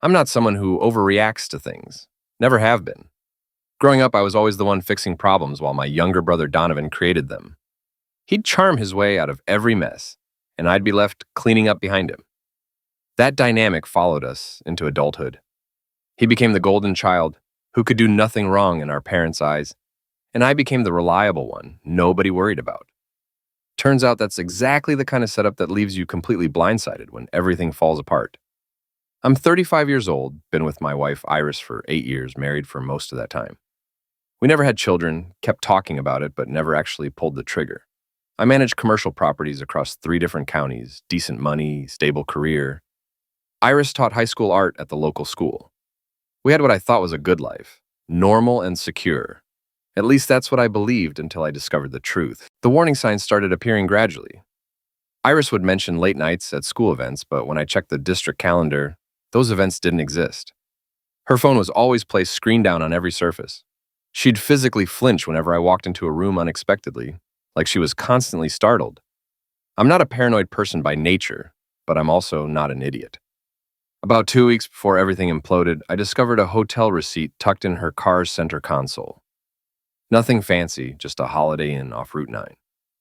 I'm not someone who overreacts to things. Never have been. Growing up, I was always the one fixing problems while my younger brother Donovan created them. He'd charm his way out of every mess, and I'd be left cleaning up behind him. That dynamic followed us into adulthood. He became the golden child who could do nothing wrong in our parents' eyes, and I became the reliable one nobody worried about. Turns out that's exactly the kind of setup that leaves you completely blindsided when everything falls apart. I'm 35 years old, been with my wife Iris for 8 years, married for most of that time. We never had children, kept talking about it, but never actually pulled the trigger. I manage commercial properties across 3 different counties, decent money, stable career. Iris taught high school art at the local school. We had what I thought was a good life, normal and secure. At least that's what I believed until I discovered the truth. The warning signs started appearing gradually. Iris would mention late nights at school events, but when I checked the district calendar, those events didn't exist. Her phone was always placed screen down on every surface. She'd physically flinch whenever I walked into a room unexpectedly, like she was constantly startled. I'm not a paranoid person by nature, but I'm also not an idiot. About 2 weeks before everything imploded, I discovered a hotel receipt tucked in her car's center console. Nothing fancy, just a Holiday Inn off Route 9.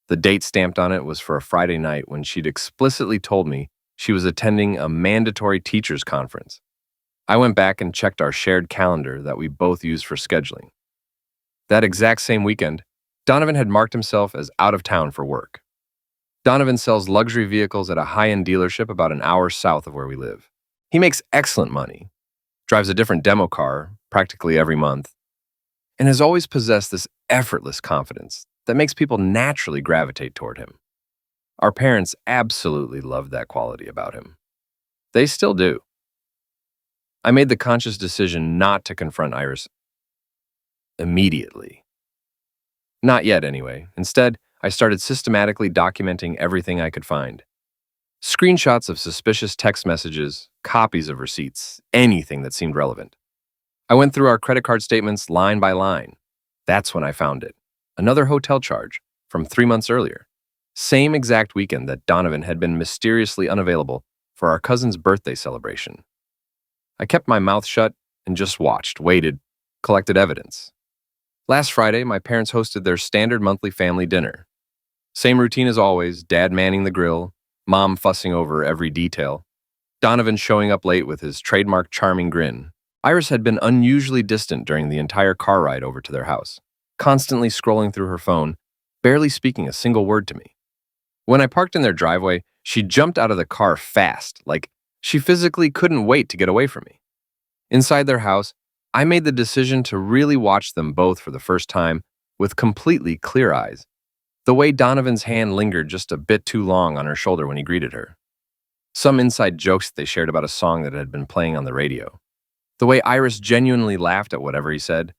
The date stamped on it was for a Friday night when she'd explicitly told me she was attending a mandatory teachers conference. I went back and checked our shared calendar that we both used for scheduling. That exact same weekend, Donovan had marked himself as out of town for work. Donovan sells luxury vehicles at a high-end dealership about an hour south of where we live. He makes excellent money, drives a different demo car practically every month, and has always possessed this effortless confidence that makes people naturally gravitate toward him. Our parents absolutely loved that quality about him. They still do. I made the conscious decision not to confront Iris immediately. Not yet, anyway. Instead, I started systematically documenting everything I could find. Screenshots of suspicious text messages, copies of receipts, anything that seemed relevant. I went through our credit card statements line by line. That's when I found it. Another hotel charge from 3 months earlier. Same exact weekend that Donovan had been mysteriously unavailable for our cousin's birthday celebration. I kept my mouth shut and just watched, waited, collected evidence. Last Friday, my parents hosted their standard monthly family dinner. Same routine as always, Dad manning the grill, Mom fussing over every detail, Donovan showing up late with his trademark charming grin. Iris had been unusually distant during the entire car ride over to their house, constantly scrolling through her phone, barely speaking a single word to me. When I parked in their driveway, she jumped out of the car fast, like she physically couldn't wait to get away from me. Inside their house, I made the decision to really watch them both for the first time with completely clear eyes. The way Donovan's hand lingered just a bit too long on her shoulder when he greeted her. Some inside jokes they shared about a song that had been playing on the radio. The way Iris genuinely laughed at whatever he said,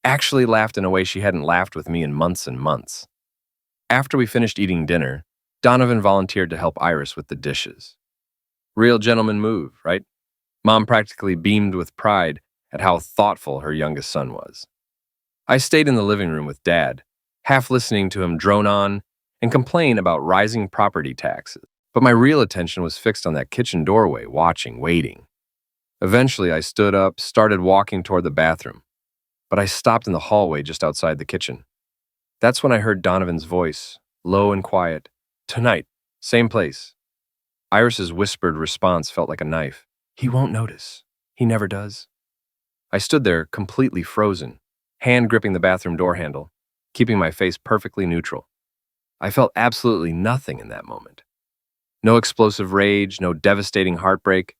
actually laughed in a way she hadn't laughed with me in months and months. After we finished eating dinner, Donovan volunteered to help Iris with the dishes. Real gentleman move, right? Mom practically beamed with pride at how thoughtful her youngest son was. I stayed in the living room with Dad, half listening to him drone on and complain about rising property taxes. But my real attention was fixed on that kitchen doorway, watching, waiting. Eventually, I stood up, started walking toward the bathroom, but I stopped in the hallway just outside the kitchen. That's when I heard Donovan's voice, low and quiet. "Tonight, same place." Iris's whispered response felt like a knife. "He won't notice. He never does." I stood there, completely frozen, hand gripping the bathroom door handle, keeping my face perfectly neutral. I felt absolutely nothing in that moment. No explosive rage, no devastating heartbreak,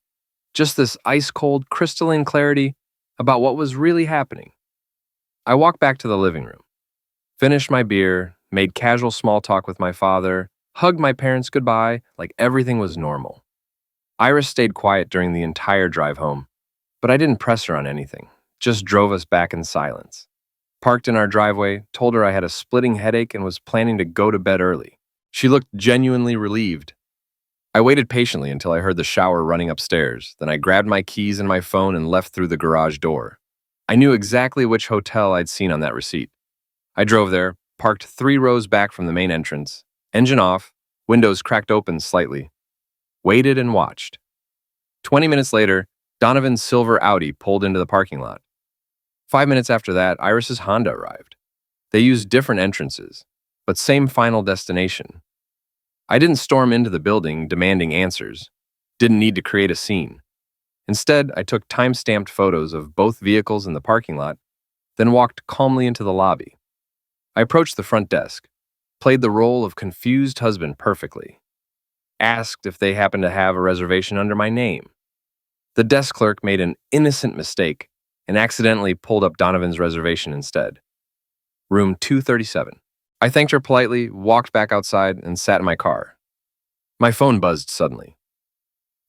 just this ice-cold, crystalline clarity about what was really happening. I walked back to the living room, finished my beer, made casual small talk with my father, hugged my parents goodbye like everything was normal. Iris stayed quiet during the entire drive home, but I didn't press her on anything, just drove us back in silence. Parked in our driveway, told her I had a splitting headache and was planning to go to bed early. She looked genuinely relieved. I waited patiently until I heard the shower running upstairs, then I grabbed my keys and my phone and left through the garage door. I knew exactly which hotel I'd seen on that receipt. I drove there, parked 3 rows back from the main entrance, engine off, windows cracked open slightly. Waited and watched. 20 minutes later, Donovan's silver Audi pulled into the parking lot. 5 minutes after that, Iris's Honda arrived. They used different entrances, but same final destination. I didn't storm into the building demanding answers. Didn't need to create a scene. Instead, I took time-stamped photos of both vehicles in the parking lot, then walked calmly into the lobby. I approached the front desk, played the role of confused husband perfectly, asked if they happened to have a reservation under my name. The desk clerk made an innocent mistake and accidentally pulled up Donovan's reservation instead. Room 237. I thanked her politely, walked back outside, and sat in my car. My phone buzzed suddenly.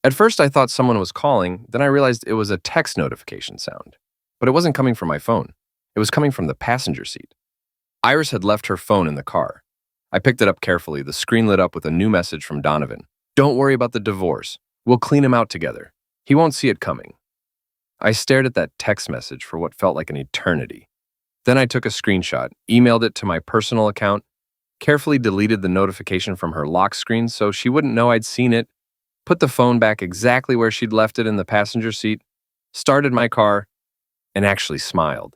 At first, I thought someone was calling, then I realized it was a text notification sound. But it wasn't coming from my phone. It was coming from the passenger seat. Iris had left her phone in the car. I picked it up carefully. The screen lit up with a new message from Donovan. "Don't worry about the divorce. We'll clean him out together. He won't see it coming." I stared at that text message for what felt like an eternity. Then I took a screenshot, emailed it to my personal account, carefully deleted the notification from her lock screen so she wouldn't know I'd seen it, put the phone back exactly where she'd left it in the passenger seat, started my car, and actually smiled.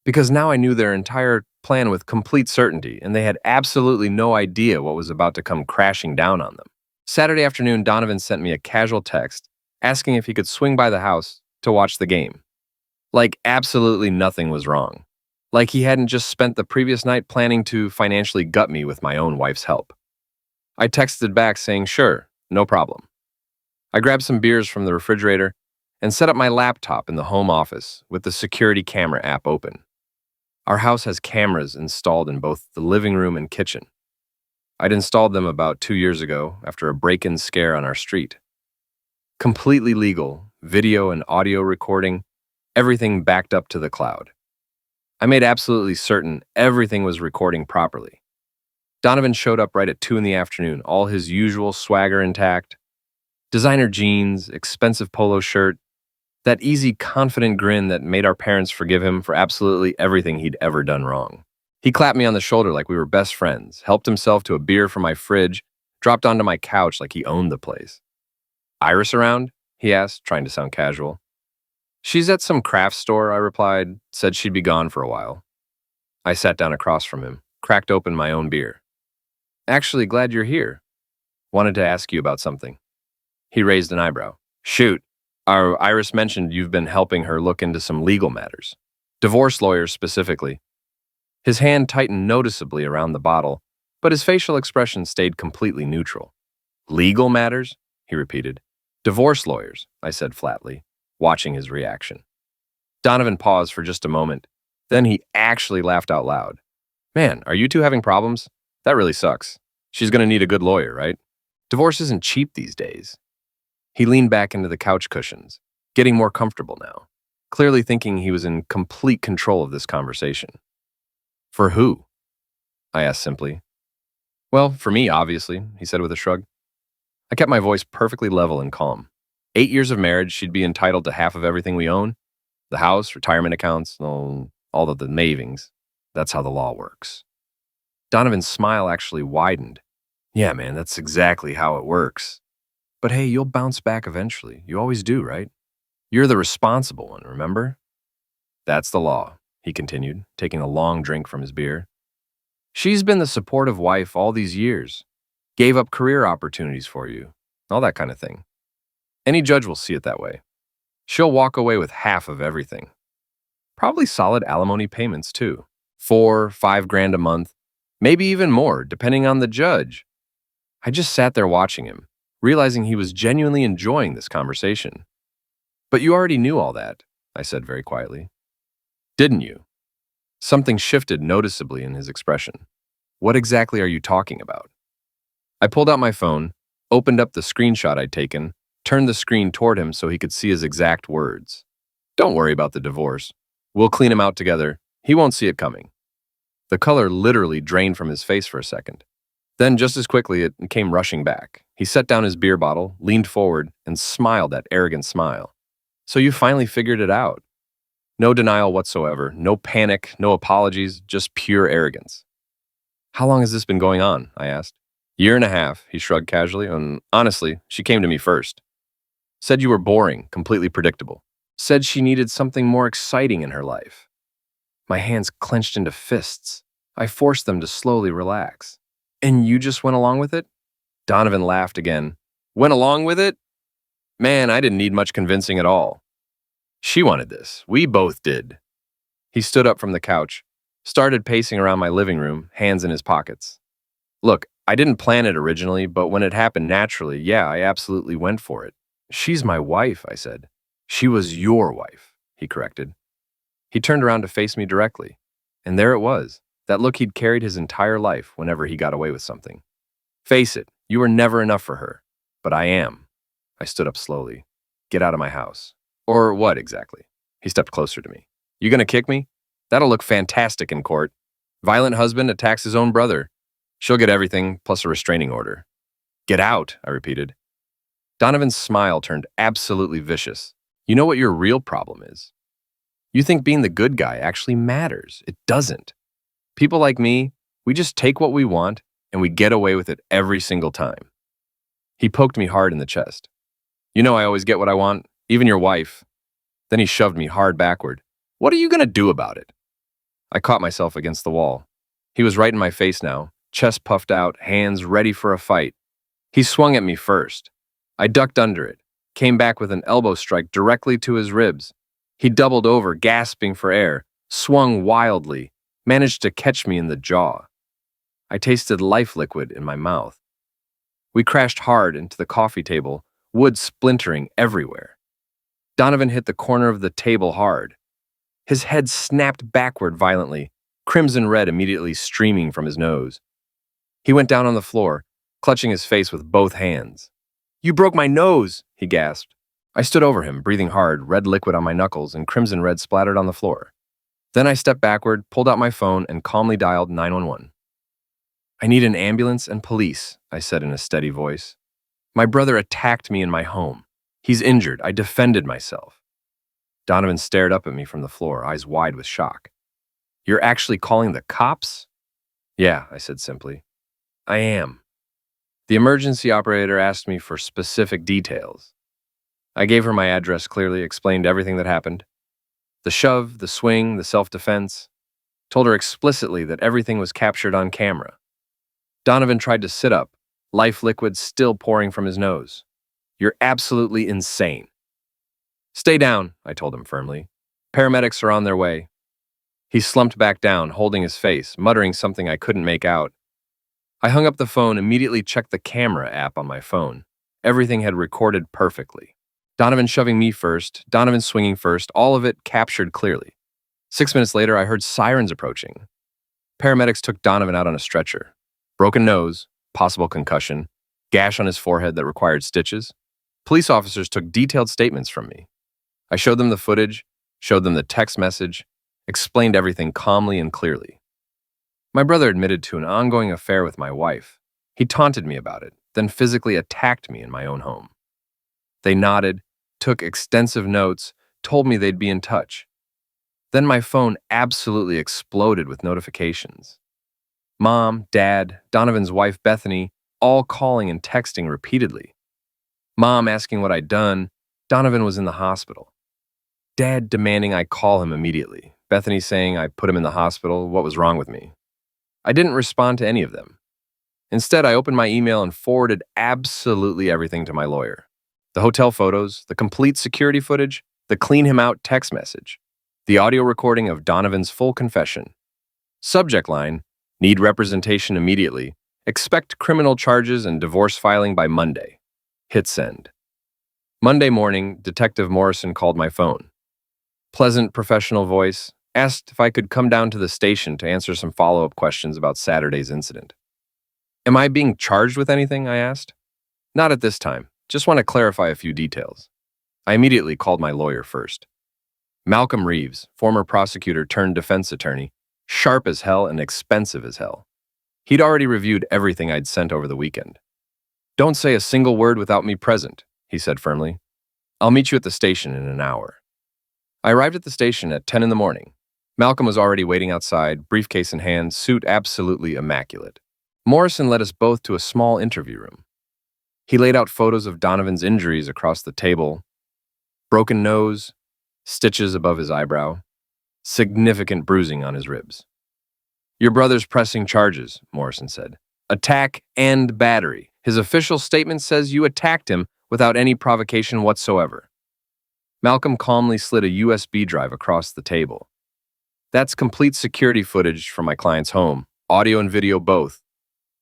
Because now I knew their entire plan with complete certainty, and they had absolutely no idea what was about to come crashing down on them. Saturday afternoon, Donovan sent me a casual text asking if he could swing by the house to watch the game. Like absolutely nothing was wrong. Like he hadn't just spent the previous night planning to financially gut me with my own wife's help. I texted back saying, "Sure, no problem." I grabbed some beers from the refrigerator and set up my laptop in the home office with the security camera app open. Our house has cameras installed in both the living room and kitchen. I'd installed them about 2 years ago after a break-in scare on our street. Completely legal, video and audio recording, everything backed up to the cloud. I made absolutely certain everything was recording properly. Donovan showed up right at 2 in the afternoon, all his usual swagger intact. Designer jeans, expensive polo shirt, that easy, confident grin that made our parents forgive him for absolutely everything he'd ever done wrong. He clapped me on the shoulder like we were best friends, helped himself to a beer from my fridge, dropped onto my couch like he owned the place. "Iris around?" he asked, trying to sound casual. "She's at some craft store," I replied, said she'd be gone for a while. I sat down across from him, cracked open my own beer. "Actually, glad you're here. Wanted to ask you about something." He raised an eyebrow. "Shoot. Iris mentioned you've been helping her look into some legal matters. Divorce lawyers specifically." His hand tightened noticeably around the bottle, but his facial expression stayed completely neutral. "Legal matters?" he repeated. "Divorce lawyers," I said flatly, watching his reaction. Donovan paused for just a moment. Then he actually laughed out loud. "Man, are you two having problems? That really sucks. She's going to need a good lawyer, right? Divorce isn't cheap these days." He leaned back into the couch cushions, getting more comfortable now, clearly thinking he was in complete control of this conversation. "For who?" I asked simply. "Well, for me, obviously," he said with a shrug. I kept my voice perfectly level and calm. 8 years of marriage, she'd be entitled to half of everything we own. The house, retirement accounts, all of the mavings. That's how the law works. Donovan's smile actually widened. "Yeah, man, that's exactly how it works. But hey, you'll bounce back eventually. You always do, right? You're the responsible one, remember?" "That's the law," he continued, taking a long drink from his beer. "She's been the supportive wife all these years. Gave up career opportunities for you. All that kind of thing. Any judge will see it that way. She'll walk away with half of everything. Probably solid alimony payments, too. 4, 5 grand a month. Maybe even more, depending on the judge." I just sat there watching him, realizing he was genuinely enjoying this conversation. "But you already knew all that," I said very quietly. "Didn't you?" Something shifted noticeably in his expression. "What exactly are you talking about?" I pulled out my phone, opened up the screenshot I'd taken, turned the screen toward him so he could see his exact words. "Don't worry about the divorce. We'll clean him out together. He won't see it coming." The color literally drained from his face for a second. Then, just as quickly, it came rushing back. He set down his beer bottle, leaned forward, and smiled that arrogant smile. "So you finally figured it out." No denial whatsoever, no panic, no apologies, just pure arrogance. "How long has this been going on?" I asked. "1.5 years," he shrugged casually, and honestly, she came to me first. Said you were boring, completely predictable. Said she needed something more exciting in her life. My hands clenched into fists. I forced them to slowly relax. And you just went along with it? Donovan laughed again. Went along with it? Man, I didn't need much convincing at all. She wanted this. We both did. He stood up from the couch, started pacing around my living room, hands in his pockets. Look, I didn't plan it originally, but when it happened naturally, yeah, I absolutely went for it. She's my wife, I said. She was your wife, he corrected. He turned around to face me directly, and there it was, that look he'd carried his entire life whenever he got away with something. Face it, you were never enough for her, but I am. I stood up slowly. Get out of my house. Or what exactly? He stepped closer to me. You gonna kick me? That'll look fantastic in court. Violent husband attacks his own brother. She'll get everything, plus a restraining order. Get out, I repeated. Donovan's smile turned absolutely vicious. You know what your real problem is? You think being the good guy actually matters. It doesn't. People like me, we just take what we want and we get away with it every single time. He poked me hard in the chest. You know I always get what I want, even your wife. Then he shoved me hard backward. What are you gonna do about it? I caught myself against the wall. He was right in my face now, chest puffed out, hands ready for a fight. He swung at me first. I ducked under it, came back with an elbow strike directly to his ribs. He doubled over, gasping for air, swung wildly, managed to catch me in the jaw. I tasted life liquid in my mouth. We crashed hard into the coffee table, wood splintering everywhere. Donovan hit the corner of the table hard. His head snapped backward violently, crimson red immediately streaming from his nose. He went down on the floor, clutching his face with both hands. You broke my nose, he gasped. I stood over him, breathing hard, red liquid on my knuckles and crimson red splattered on the floor. Then I stepped backward, pulled out my phone, and calmly dialed 911. I need an ambulance and police, I said in a steady voice. My brother attacked me in my home. He's injured. I defended myself. Donovan stared up at me from the floor, eyes wide with shock. You're actually calling the cops? Yeah, I said simply. I am. The emergency operator asked me for specific details. I gave her my address clearly, explained everything that happened. The shove, the swing, the self-defense. Told her explicitly that everything was captured on camera. Donovan tried to sit up, life liquid still pouring from his nose. You're absolutely insane. Stay down, I told him firmly. Paramedics are on their way. He slumped back down, holding his face, muttering something I couldn't make out. I hung up the phone, immediately checked the camera app on my phone. Everything had recorded perfectly. Donovan shoving me first, Donovan swinging first, all of it captured clearly. 6 minutes later, I heard sirens approaching. Paramedics took Donovan out on a stretcher. Broken nose, possible concussion, gash on his forehead that required stitches. Police officers took detailed statements from me. I showed them the footage, showed them the text message, explained everything calmly and clearly. My brother admitted to an ongoing affair with my wife. He taunted me about it, then physically attacked me in my own home. They nodded, took extensive notes, told me they'd be in touch. Then my phone absolutely exploded with notifications. Mom, Dad, Donovan's wife Bethany, all calling and texting repeatedly. Mom asking what I'd done. Donovan was in the hospital. Dad demanding I call him immediately. Bethany saying I put him in the hospital, what was wrong with me. I didn't respond to any of them. Instead, I opened my email and forwarded absolutely everything to my lawyer. The hotel photos, the complete security footage, the clean him out text message, the audio recording of Donovan's full confession. Subject line, need representation immediately, expect criminal charges and divorce filing by Monday. Hit send. Monday morning, Detective Morrison called my phone. Pleasant professional voice, asked if I could come down to the station to answer some follow-up questions about Saturday's incident. Am I being charged with anything? I asked. Not at this time. Just want to clarify a few details. I immediately called my lawyer first. Malcolm Reeves, former prosecutor turned defense attorney, sharp as hell and expensive as hell. He'd already reviewed everything I'd sent over the weekend. Don't say a single word without me present, he said firmly. I'll meet you at the station in an hour. I arrived at the station at 10 in the morning. Malcolm was already waiting outside, briefcase in hand, suit absolutely immaculate. Morrison led us both to a small interview room. He laid out photos of Donovan's injuries across the table: broken nose, stitches above his eyebrow, significant bruising on his ribs. "Your brother's pressing charges," Morrison said. "Attack and battery. His official statement says you attacked him without any provocation whatsoever." Malcolm calmly slid a USB drive across the table. "That's complete security footage from my client's home, audio and video both.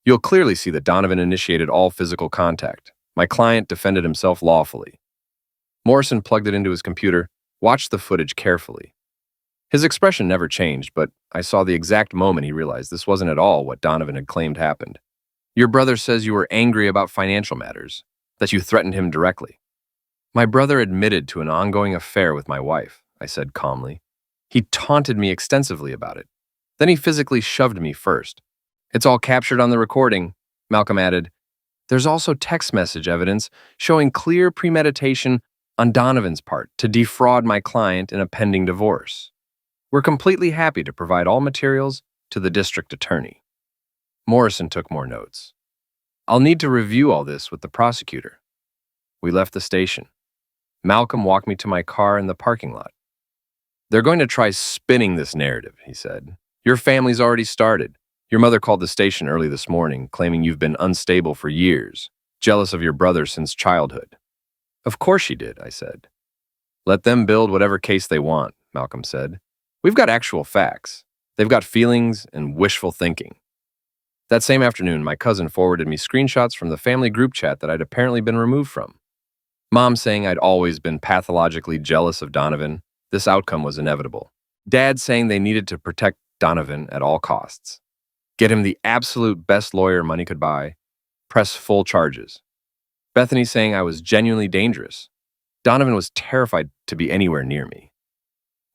You'll clearly see that Donovan initiated all physical contact. My client defended himself lawfully." Morrison plugged it into his computer, watched the footage carefully. His expression never changed, but I saw the exact moment he realized this wasn't at all what Donovan had claimed happened. "Your brother says you were angry about financial matters, that you threatened him directly." "My brother admitted to an ongoing affair with my wife," I said calmly. "He taunted me extensively about it. Then he physically shoved me first. It's all captured on the recording," Malcolm added. "There's also text message evidence showing clear premeditation on Donovan's part to defraud my client in a pending divorce. We're completely happy to provide all materials to the district attorney." Morrison took more notes. "I'll need to review all this with the prosecutor." We left the station. Malcolm walked me to my car in the parking lot. "They're going to try spinning this narrative," he said. "Your family's already started. Your mother called the station early this morning, claiming you've been unstable for years, jealous of your brother since childhood." "Of course she did," I said. "Let them build whatever case they want," Malcolm said. "We've got actual facts. They've got feelings and wishful thinking." That same afternoon, my cousin forwarded me screenshots from the family group chat that I'd apparently been removed from. Mom saying I'd always been pathologically jealous of Donovan. This outcome was inevitable. Dad saying they needed to protect Donovan at all costs. Get him the absolute best lawyer money could buy. Press full charges. Bethany saying I was genuinely dangerous. Donovan was terrified to be anywhere near me.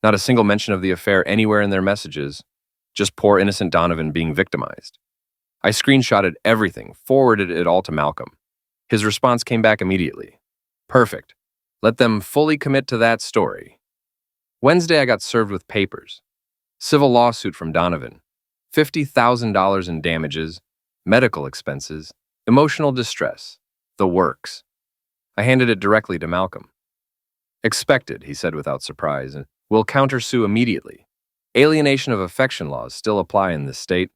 Not a single mention of the affair anywhere in their messages, just poor innocent Donovan being victimized. I screenshotted everything, forwarded it all to Malcolm. His response came back immediately. "Perfect. Let them fully commit to that story." Wednesday, I got served with papers. Civil lawsuit from Donovan. $50,000 in damages, medical expenses, emotional distress, the works. I handed it directly to Malcolm. "Expected," he said without surprise, and "will countersue immediately. Alienation of affection laws still apply in this state.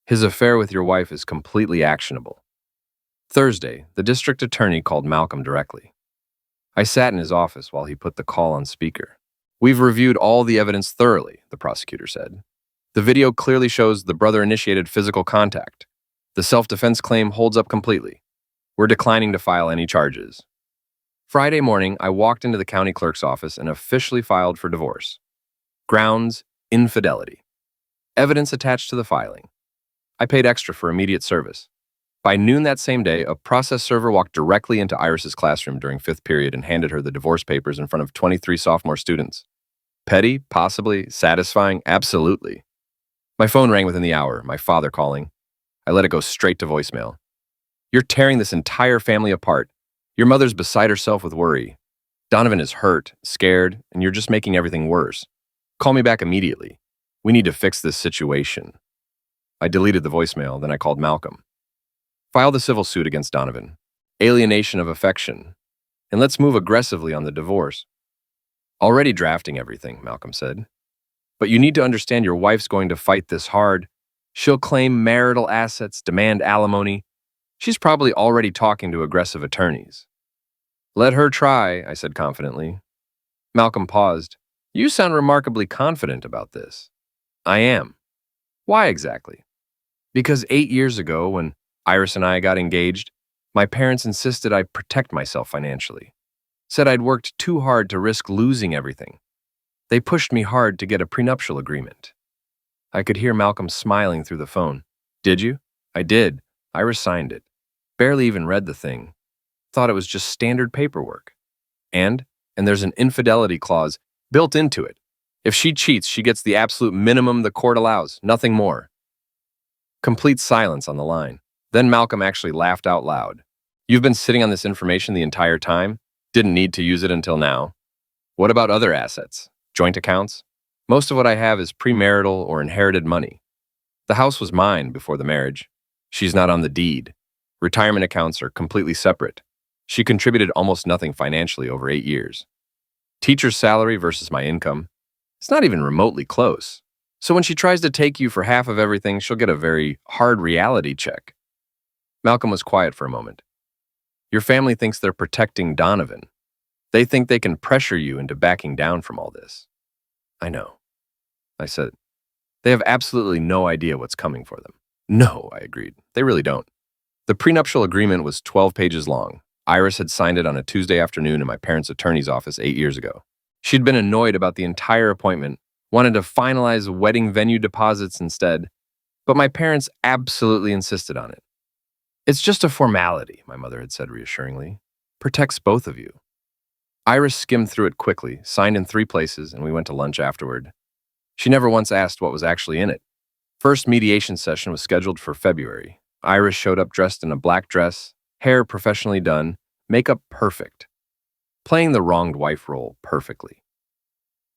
His affair with your wife is completely actionable." Thursday, the district attorney called Malcolm directly. I sat in his office while he put the call on speaker. "We've reviewed all the evidence thoroughly," the prosecutor said. "The video clearly shows the brother initiated physical contact. The self-defense claim holds up completely. We're declining to file any charges." Friday morning, I walked into the county clerk's office and officially filed for divorce. Grounds: infidelity. Evidence attached to the filing. I paid extra for immediate service. By noon that same day, a process server walked directly into Iris's classroom during fifth period and handed her the divorce papers in front of 23 sophomore students. Petty? Possibly. Satisfying? Absolutely. My phone rang within the hour, my father calling. I let it go straight to voicemail. "You're tearing this entire family apart. Your mother's beside herself with worry. Donovan is hurt, scared, and you're just making everything worse. Call me back immediately. We need to fix this situation." I deleted the voicemail, then I called Malcolm. "File the civil suit against Donovan. Alienation of affection. And let's move aggressively on the divorce." "Already drafting everything," Malcolm said. "But you need to understand your wife's going to fight this hard. She'll claim marital assets, demand alimony. She's probably already talking to aggressive attorneys." "Let her try," I said confidently. Malcolm paused. "You sound remarkably confident about this." "I am." "Why exactly?" "Because 8 years ago, when Iris and I got engaged, my parents insisted I protect myself financially. Said I'd worked too hard to risk losing everything. They pushed me hard to get a prenuptial agreement." I could hear Malcolm smiling through the phone. "Did you?" "I did. Iris signed it. Barely even read the thing. Thought it was just standard paperwork. And there's an infidelity clause built into it. If she cheats, she gets the absolute minimum the court allows, nothing more." Complete silence on the line. Then Malcolm actually laughed out loud. "You've been sitting on this information the entire time? Didn't need to use it until now? What about other assets? Joint accounts? Most of what I have is premarital or inherited money. The house was mine before the marriage. She's not on the deed. Retirement accounts are completely separate. She contributed almost nothing financially over 8 years. Teacher's salary versus my income, it's not even remotely close. So when she tries to take you for half of everything, she'll get a very hard reality check. Malcolm was quiet for a moment. Your family thinks they're protecting Donovan. They think they can pressure you into backing down from all this. I know, I said. They have absolutely no idea what's coming for them. No, I agreed. They really don't. The prenuptial agreement was 12 pages long. Iris had signed it on a Tuesday afternoon in my parents' attorney's office 8 years ago. She'd been annoyed about the entire appointment, wanted to finalize wedding venue deposits instead, but my parents absolutely insisted on it. It's just a formality, my mother had said reassuringly. Protects both of you. Iris skimmed through it quickly, signed in 3 places, and we went to lunch afterward. She never once asked what was actually in it. First mediation session was scheduled for February. Iris showed up dressed in a black dress, hair professionally done, makeup perfect, playing the wronged wife role perfectly.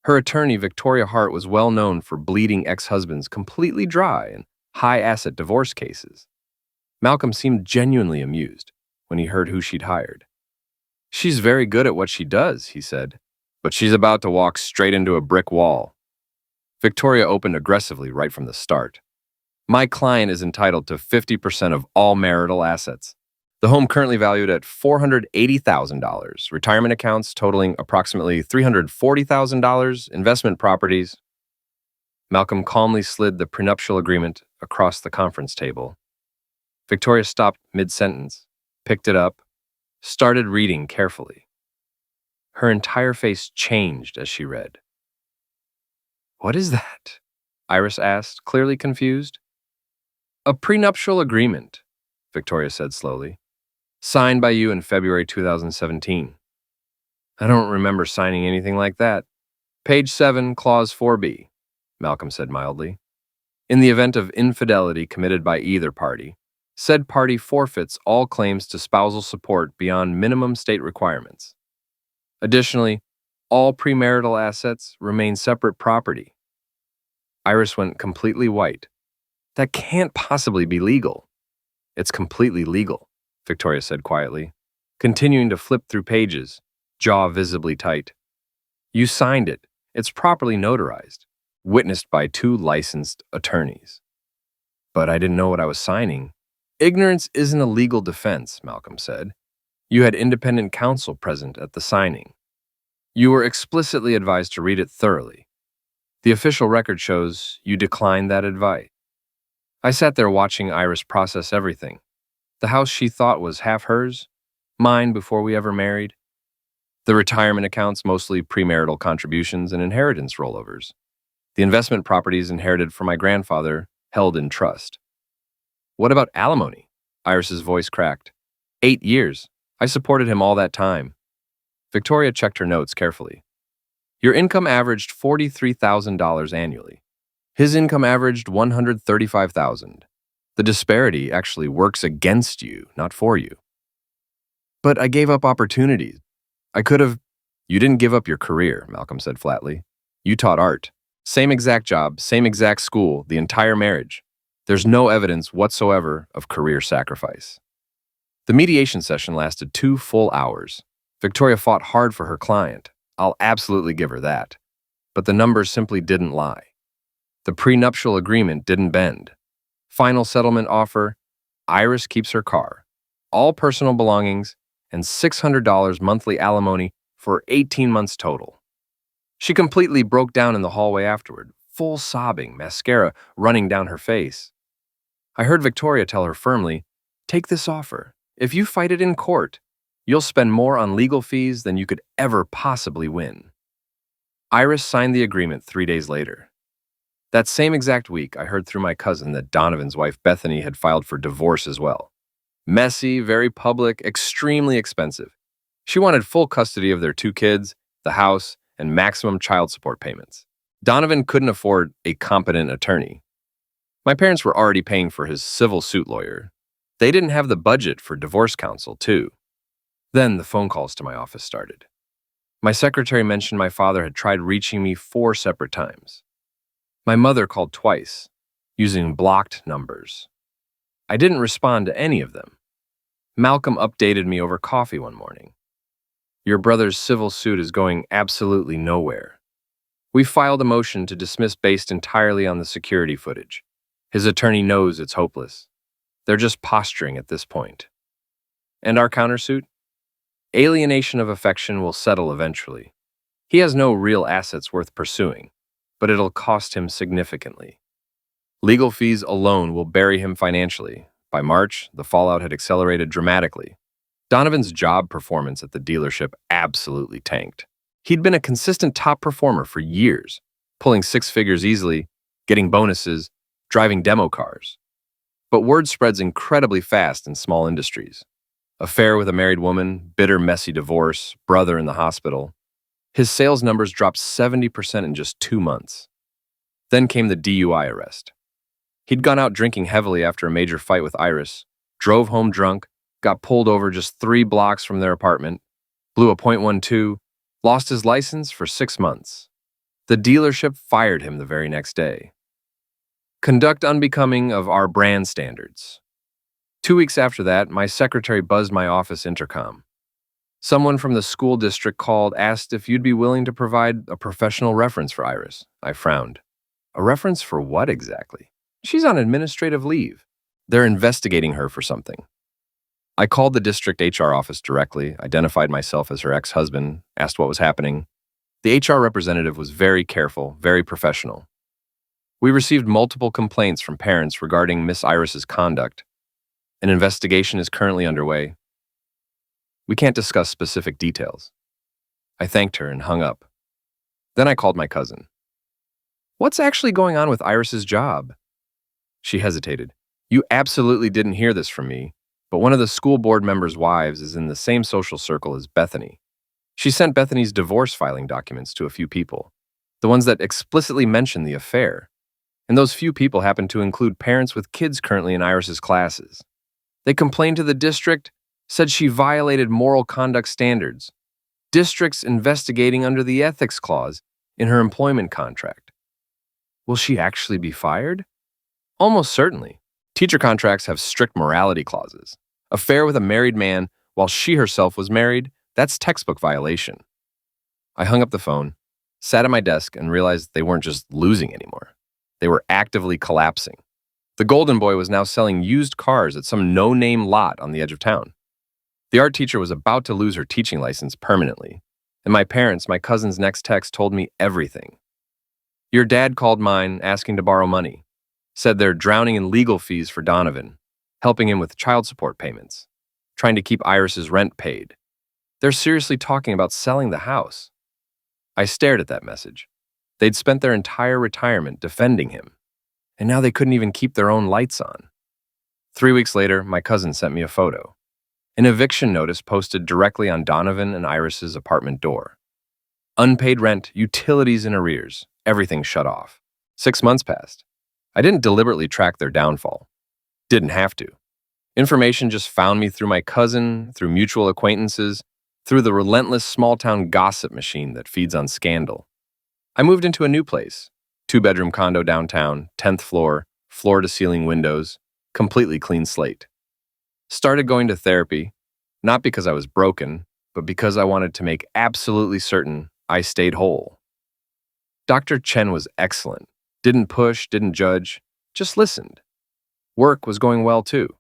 Her attorney, Victoria Hart, was well known for bleeding ex-husbands completely dry in high-asset divorce cases. Malcolm seemed genuinely amused when he heard who she'd hired. She's very good at what she does, he said, but she's about to walk straight into a brick wall. Victoria opened aggressively right from the start. My client is entitled to 50% of all marital assets. The home currently valued at $480,000, retirement accounts totaling approximately $340,000, investment properties. Malcolm calmly slid the prenuptial agreement across the conference table. Victoria stopped mid-sentence, picked it up, started reading carefully. Her entire face changed as she read. What is that? Iris asked, clearly confused. A prenuptial agreement, Victoria said slowly. Signed by you in February 2017. I don't remember signing anything like that. Page 7, Clause 4B, Malcolm said mildly. In the event of infidelity committed by either party, said party forfeits all claims to spousal support beyond minimum state requirements. Additionally, all premarital assets remain separate property. Iris went completely white. That can't possibly be legal. It's completely legal, Victoria said quietly, continuing to flip through pages, jaw visibly tight. You signed it. It's properly notarized, witnessed by 2 licensed attorneys. But I didn't know what I was signing. Ignorance isn't a legal defense, Malcolm said. You had independent counsel present at the signing. You were explicitly advised to read it thoroughly. The official record shows you declined that advice. I sat there watching Iris process everything. The house she thought was half hers, mine before we ever married. The retirement accounts, mostly premarital contributions and inheritance rollovers. The investment properties inherited from my grandfather, held in trust. What about alimony? Iris's voice cracked. 8 years. I supported him all that time. Victoria checked her notes carefully. Your income averaged $43,000 annually. His income averaged $135,000. The disparity actually works against you, not for you. But I gave up opportunities. I could have... You didn't give up your career, Malcolm said flatly. You taught art. Same exact job, same exact school, the entire marriage. There's no evidence whatsoever of career sacrifice. The mediation session lasted 2 full hours. Victoria fought hard for her client. I'll absolutely give her that. But the numbers simply didn't lie. The prenuptial agreement didn't bend. Final settlement offer, Iris keeps her car, all personal belongings, and $600 monthly alimony for 18 months total. She completely broke down in the hallway afterward, full sobbing, mascara running down her face. I heard Victoria tell her firmly, take this offer. If you fight it in court, you'll spend more on legal fees than you could ever possibly win. Iris signed the agreement 3 days later. That same exact week, I heard through my cousin that Donovan's wife Bethany had filed for divorce as well. Messy, very public, extremely expensive. She wanted full custody of their 2 kids, the house, and maximum child support payments. Donovan couldn't afford a competent attorney. My parents were already paying for his civil suit lawyer. They didn't have the budget for divorce counsel, too. Then the phone calls to my office started. My secretary mentioned my father had tried reaching me 4 separate times. My mother called twice, using blocked numbers. I didn't respond to any of them. Malcolm updated me over coffee one morning. Your brother's civil suit is going absolutely nowhere. We filed a motion to dismiss based entirely on the security footage. His attorney knows it's hopeless. They're just posturing at this point. And our countersuit? Alienation of affection will settle eventually. He has no real assets worth pursuing, but it'll cost him significantly. Legal fees alone will bury him financially. By March, the fallout had accelerated dramatically. Donovan's job performance at the dealership absolutely tanked. He'd been a consistent top performer for years, pulling six figures easily, getting bonuses, driving demo cars. But word spreads incredibly fast in small industries. Affair with a married woman, bitter, messy divorce, brother in the hospital. His sales numbers dropped 70% in just 2 months. Then came the DUI arrest. He'd gone out drinking heavily after a major fight with Iris, drove home drunk, got pulled over just 3 blocks from their apartment, blew a .12, lost his license for 6 months. The dealership fired him the very next day. Conduct unbecoming of our brand standards. 2 weeks after that, my secretary buzzed my office intercom. Someone from the school district called, asked if you'd be willing to provide a professional reference for Iris. I frowned. A reference for what exactly? She's on administrative leave. They're investigating her for something. I called the district HR office directly, identified myself as her ex-husband, asked what was happening. The HR representative was very careful, very professional. We received multiple complaints from parents regarding Miss Iris's conduct. An investigation is currently underway. We can't discuss specific details. I thanked her and hung up. Then I called my cousin. What's actually going on with Iris's job? She hesitated. You absolutely didn't hear this from me, but one of the school board members' wives is in the same social circle as Bethany. She sent Bethany's divorce filing documents to a few people, the ones that explicitly mention the affair. And those few people happen to include parents with kids currently in Iris's classes. They complained to the district, said she violated moral conduct standards. District's investigating under the ethics clause in her employment contract. Will she actually be fired? Almost certainly. Teacher contracts have strict morality clauses. Affair with a married man while she herself was married, that's textbook violation. I hung up the phone, sat at my desk, and realized they weren't just losing anymore. They were actively collapsing. The golden boy was now selling used cars at some no-name lot on the edge of town. The art teacher was about to lose her teaching license permanently, and my parents, my cousin's next text told me everything. Your dad called mine asking to borrow money, said they're drowning in legal fees for Donovan, helping him with child support payments, trying to keep Iris's rent paid. They're seriously talking about selling the house. I stared at that message. They'd spent their entire retirement defending him, and now they couldn't even keep their own lights on. 3 weeks later, my cousin sent me a photo. An eviction notice posted directly on Donovan and Iris's apartment door. Unpaid rent, utilities in arrears, everything shut off. 6 months passed. I didn't deliberately track their downfall. Didn't have to. Information just found me through my cousin, through mutual acquaintances, through the relentless small-town gossip machine that feeds on scandal. I moved into a new place, 2-bedroom condo downtown, 10th floor, floor-to-ceiling windows, completely clean slate. Started going to therapy, not because I was broken, but because I wanted to make absolutely certain I stayed whole. Dr. Chen was excellent. Didn't push, didn't judge, just listened. Work was going well too.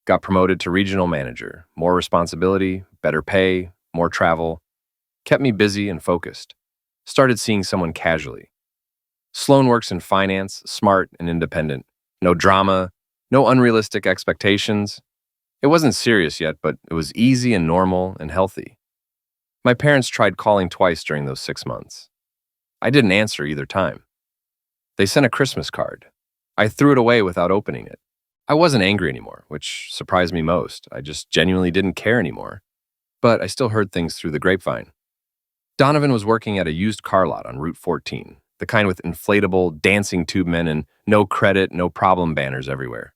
Got promoted to regional manager, more responsibility, better pay, more travel. Kept me busy and focused. Started seeing someone casually. Sloan works in finance, smart and independent. No drama, no unrealistic expectations. It wasn't serious yet, but it was easy and normal and healthy. My parents tried calling twice during those 6 months. I didn't answer either time. They sent a Christmas card. I threw it away without opening it. I wasn't angry anymore, which surprised me most. I just genuinely didn't care anymore. But I still heard things through the grapevine. Donovan was working at a used car lot on Route 14, the kind with inflatable, dancing tube men and no credit, no problem banners everywhere.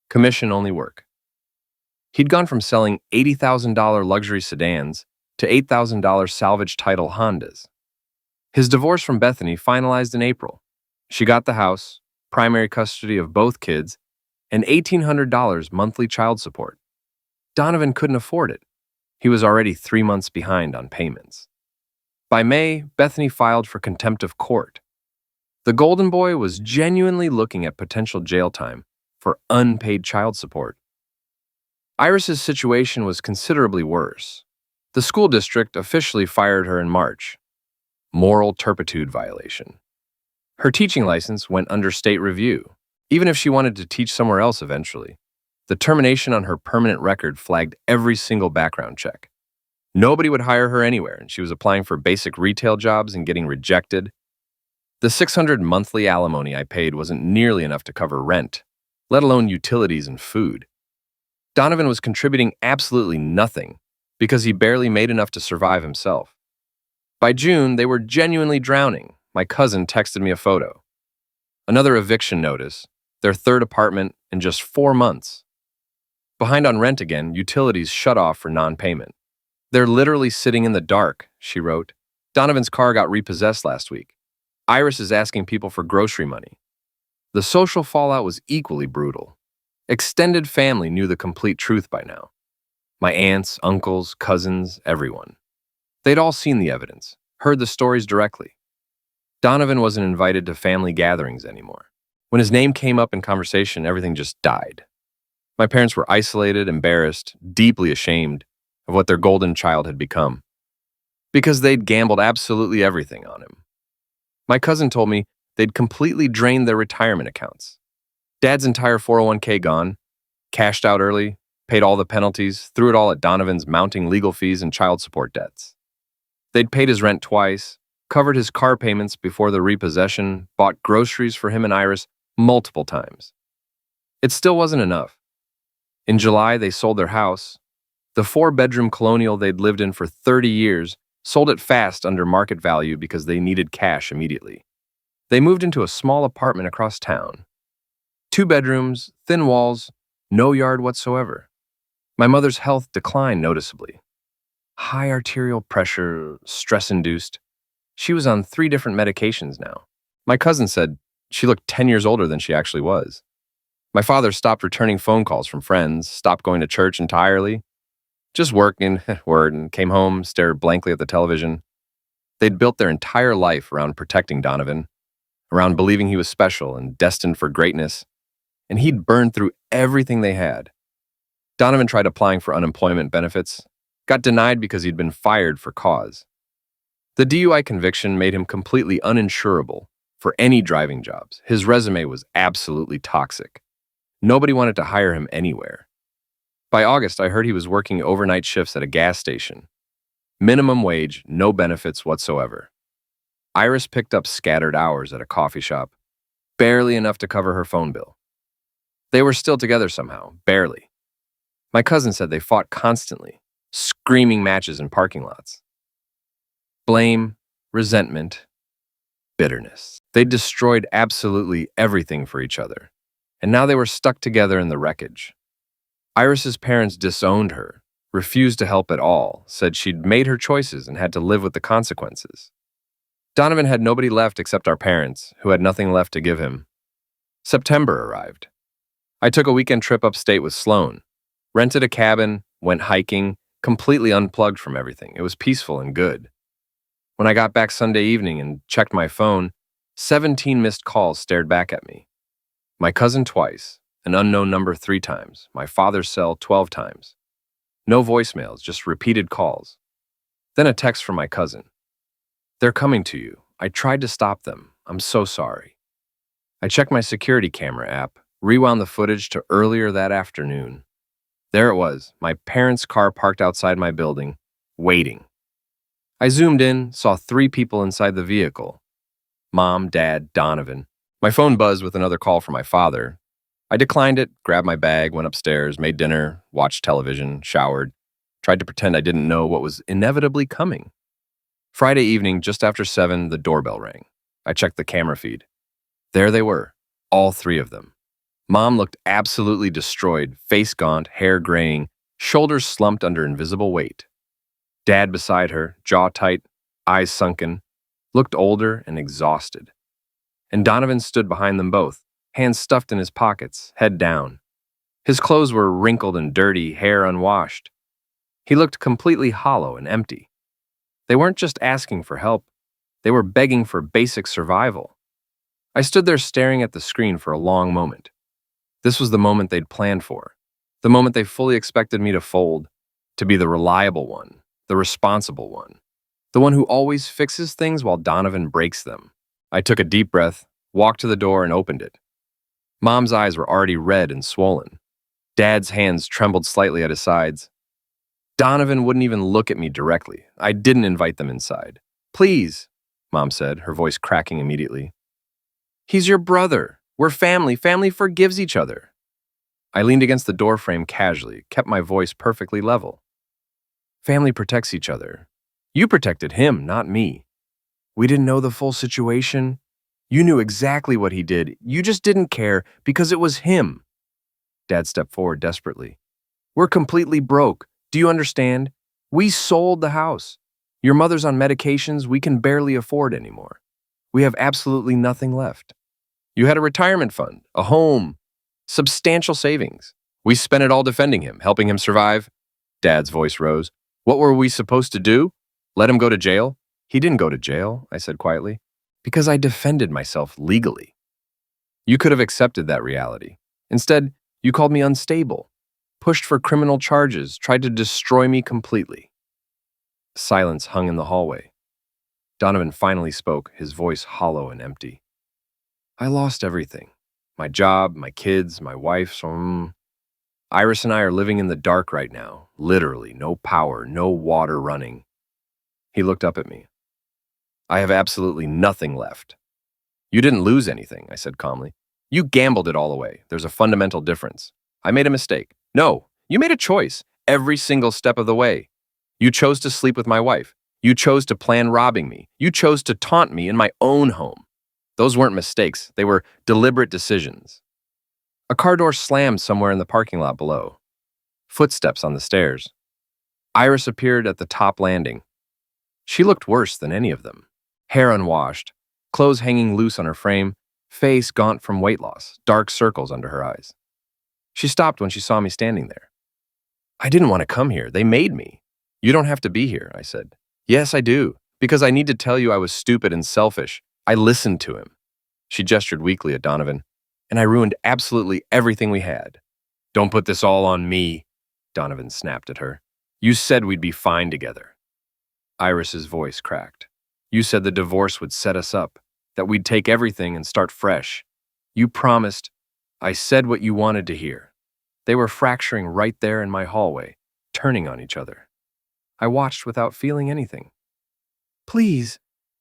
Commission-only work. He'd gone from selling $80,000 luxury sedans to $8,000 salvage title Hondas. His divorce from Bethany finalized in April. She got the house, primary custody of both kids, and $1,800 monthly child support. Donovan couldn't afford it. He was already 3 months behind on payments. By May, Bethany filed for contempt of court. The golden boy was genuinely looking at potential jail time for unpaid child support. Iris's situation was considerably worse. The school district officially fired her in March. Moral turpitude violation. Her teaching license went under state review, even if she wanted to teach somewhere else eventually. The termination on her permanent record flagged every single background check. Nobody would hire her anywhere, and she was applying for basic retail jobs and getting rejected. The $600 monthly alimony I paid wasn't nearly enough to cover rent, let alone utilities and food. Donovan was contributing absolutely nothing because he barely made enough to survive himself. By June, they were genuinely drowning. My cousin texted me a photo. Another eviction notice, their third apartment in just 4 months. Behind on rent again, utilities shut off for non-payment. They're literally sitting in the dark, she wrote. Donovan's car got repossessed last week. Iris is asking people for grocery money. The social fallout was equally brutal. Extended family knew the complete truth by now. My aunts, uncles, cousins, everyone. They'd all seen the evidence, heard the stories directly. Donovan wasn't invited to family gatherings anymore. When his name came up in conversation, everything just died. My parents were isolated, embarrassed, deeply ashamed of what their golden child had become, because they'd gambled absolutely everything on him. My cousin told me they'd completely drained their retirement accounts. Dad's entire 401k gone, cashed out early, paid all the penalties, threw it all at Donovan's mounting legal fees and child support debts. They'd paid his rent twice, covered his car payments before the repossession, bought groceries for him and Iris multiple times. It still wasn't enough. In July, they sold their house. The 4-bedroom colonial they'd lived in for 30 years sold it fast under market value because they needed cash immediately. They moved into a small apartment across town. 2 bedrooms, thin walls, no yard whatsoever. My mother's health declined noticeably. High arterial pressure, stress-induced. She was on 3 different medications now. My cousin said she looked 10 years older than she actually was. My father stopped returning phone calls from friends, stopped going to church entirely. Just working, and came home, stared blankly at the television. They'd built their entire life around protecting Donovan, around believing he was special and destined for greatness, and he'd burned through everything they had. Donovan tried applying for unemployment benefits, got denied because he'd been fired for cause. The DUI conviction made him completely uninsurable for any driving jobs. His resume was absolutely toxic. Nobody wanted to hire him anywhere. By August, I heard he was working overnight shifts at a gas station. Minimum wage, no benefits whatsoever. Iris picked up scattered hours at a coffee shop, barely enough to cover her phone bill. They were still together somehow, barely. My cousin said they fought constantly, screaming matches in parking lots. Blame, resentment, bitterness. They destroyed absolutely everything for each other, and now they were stuck together in the wreckage. Iris's parents disowned her, refused to help at all, said she'd made her choices and had to live with the consequences. Donovan had nobody left except our parents, who had nothing left to give him. September arrived. I took a weekend trip upstate with Sloan, rented a cabin, went hiking, completely unplugged from everything. It was peaceful and good. When I got back Sunday evening and checked my phone, 17 missed calls stared back at me. My cousin twice, an unknown number 3 times, my father's cell 12 times. No voicemails, just repeated calls. Then a text from my cousin. They're coming to you. I tried to stop them. I'm so sorry. I checked my security camera app, rewound the footage to earlier that afternoon. There it was, my parents' car parked outside my building, waiting. I zoomed in, saw 3 people inside the vehicle. Mom, Dad, Donovan. My phone buzzed with another call from my father. I declined it, grabbed my bag, went upstairs, made dinner, watched television, showered, tried to pretend I didn't know what was inevitably coming. Friday evening, just after 7, the doorbell rang. I checked the camera feed. There they were, all 3 of them. Mom looked absolutely destroyed, face gaunt, hair graying, shoulders slumped under invisible weight. Dad beside her, jaw tight, eyes sunken, looked older and exhausted. And Donovan stood behind them both, hands stuffed in his pockets, head down. His clothes were wrinkled and dirty, hair unwashed. He looked completely hollow and empty. They weren't just asking for help, they were begging for basic survival. I stood there staring at the screen for a long moment. This was the moment they'd planned for, the moment they fully expected me to fold, to be the reliable one, the responsible one, the one who always fixes things while Donovan breaks them. I took a deep breath, walked to the door, and opened it. Mom's eyes were already red and swollen. Dad's hands trembled slightly at his sides. Donovan wouldn't even look at me directly. I didn't invite them inside. "Please," Mom said, her voice cracking immediately. "He's your brother. We're family. Family forgives each other." I leaned against the doorframe casually, kept my voice perfectly level. "Family protects each other. You protected him, not me. We didn't know the full situation. You knew exactly what he did. You just didn't care because it was him." Dad stepped forward desperately. "We're completely broke. Do you understand? We sold the house. Your mother's on medications we can barely afford anymore. We have absolutely nothing left. You had a retirement fund, a home, substantial savings. We spent it all defending him, helping him survive." Dad's voice rose. "What were we supposed to do? Let him go to jail?" "He didn't go to jail," I said quietly, "because I defended myself legally. You could have accepted that reality. Instead, you called me unstable, pushed for criminal charges, tried to destroy me completely." Silence hung in the hallway. Donovan finally spoke, his voice hollow and empty. "I lost everything. My job, my kids, my wife, so Iris and I are living in the dark right now. Literally, no power, no water running." He looked up at me. "I have absolutely nothing left." "You didn't lose anything," I said calmly. "You gambled it all away. There's a fundamental difference. I made a mistake. No, you made a choice every single step of the way. You chose to sleep with my wife. You chose to plan robbing me. You chose to taunt me in my own home. Those weren't mistakes. They were deliberate decisions." A car door slammed somewhere in the parking lot below. Footsteps on the stairs. Iris appeared at the top landing. She looked worse than any of them. Hair unwashed, clothes hanging loose on her frame, face gaunt from weight loss, dark circles under her eyes. She stopped when she saw me standing there. "I didn't want to come here. They made me." "You don't have to be here," I said. "Yes, I do, because I need to tell you I was stupid and selfish. I listened to him." She gestured weakly at Donovan. "And I ruined absolutely everything we had." "Don't put this all on me," Donovan snapped at her. "You said we'd be fine together." Iris's voice cracked. "You said the divorce would set us up, that we'd take everything and start fresh. You promised." I said what you wanted to hear. They were fracturing right there in my hallway, turning on each other. I watched without feeling anything. "Please,"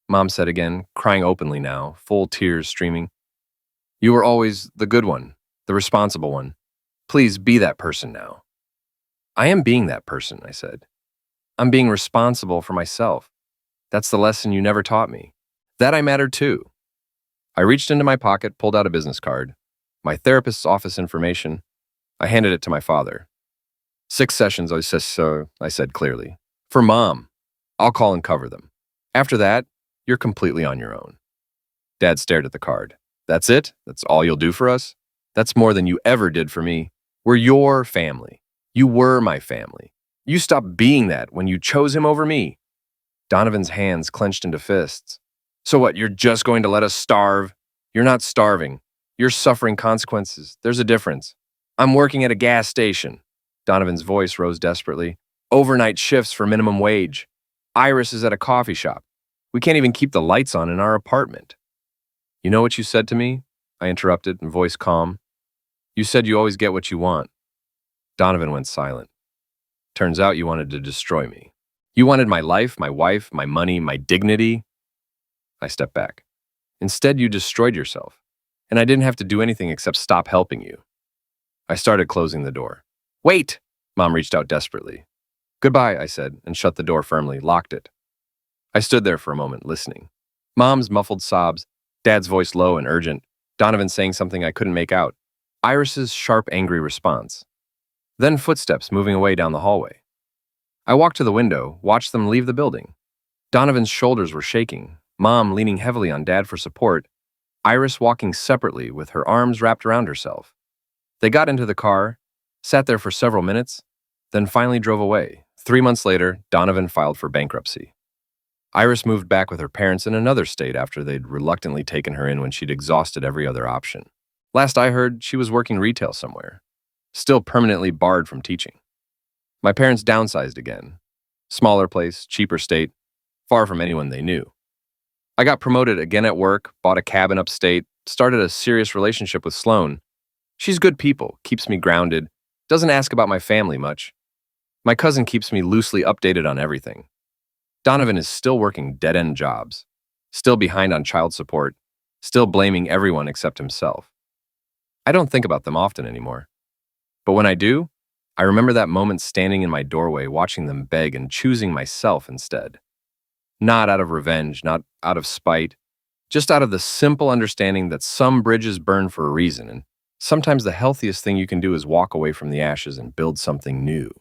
Mom said again, crying openly now, full tears streaming. "You were always the good one, the responsible one. Please be that person now." "I am being that person," I said. "I'm being responsible for myself. That's the lesson you never taught me. That I mattered too." I reached into my pocket, pulled out a business card. My therapist's office information. I handed it to my father. 6 sessions, I said clearly. "For Mom. I'll call and cover them. After that, you're completely on your own." Dad stared at the card. "That's it? That's all you'll do for us? That's more than you ever did for me. We're your family. You were my family. You stopped being that when you chose him over me." Donovan's hands clenched into fists. "So what, you're just going to let us starve?" "You're not starving. You're suffering consequences. There's a difference. I'm working at a gas station." Donovan's voice rose desperately. "Overnight shifts for minimum wage. Iris is at a coffee shop. We can't even keep the lights on in our apartment." "You know what you said to me?" I interrupted, voice calm. "You said you always get what you want." Donovan went silent. "Turns out you wanted to destroy me. You wanted my life, my wife, my money, my dignity." I stepped back. "Instead, you destroyed yourself. And I didn't have to do anything except stop helping you." I started closing the door. "Wait!" Mom reached out desperately. "Goodbye," I said, and shut the door firmly, locked it. I stood there for a moment, listening. Mom's muffled sobs, Dad's voice low and urgent, Donovan saying something I couldn't make out, Iris's sharp, angry response. Then footsteps moving away down the hallway. I walked to the window, watched them leave the building. Donovan's shoulders were shaking, Mom leaning heavily on Dad for support, Iris walking separately with her arms wrapped around herself. They got into the car, sat there for several minutes, then finally drove away. 3 months later, Donovan filed for bankruptcy. Iris moved back with her parents in another state after they'd reluctantly taken her in when she'd exhausted every other option. Last I heard, she was working retail somewhere, still permanently barred from teaching. My parents downsized again. Smaller place, cheaper state, far from anyone they knew. I got promoted again at work, bought a cabin upstate, started a serious relationship with Sloan. She's good people, keeps me grounded, doesn't ask about my family much. My cousin keeps me loosely updated on everything. Donovan is still working dead-end jobs, still behind on child support, still blaming everyone except himself. I don't think about them often anymore. But when I do, I remember that moment standing in my doorway watching them beg and choosing myself instead. Not out of revenge, not out of spite, just out of the simple understanding that some bridges burn for a reason, and sometimes the healthiest thing you can do is walk away from the ashes and build something new.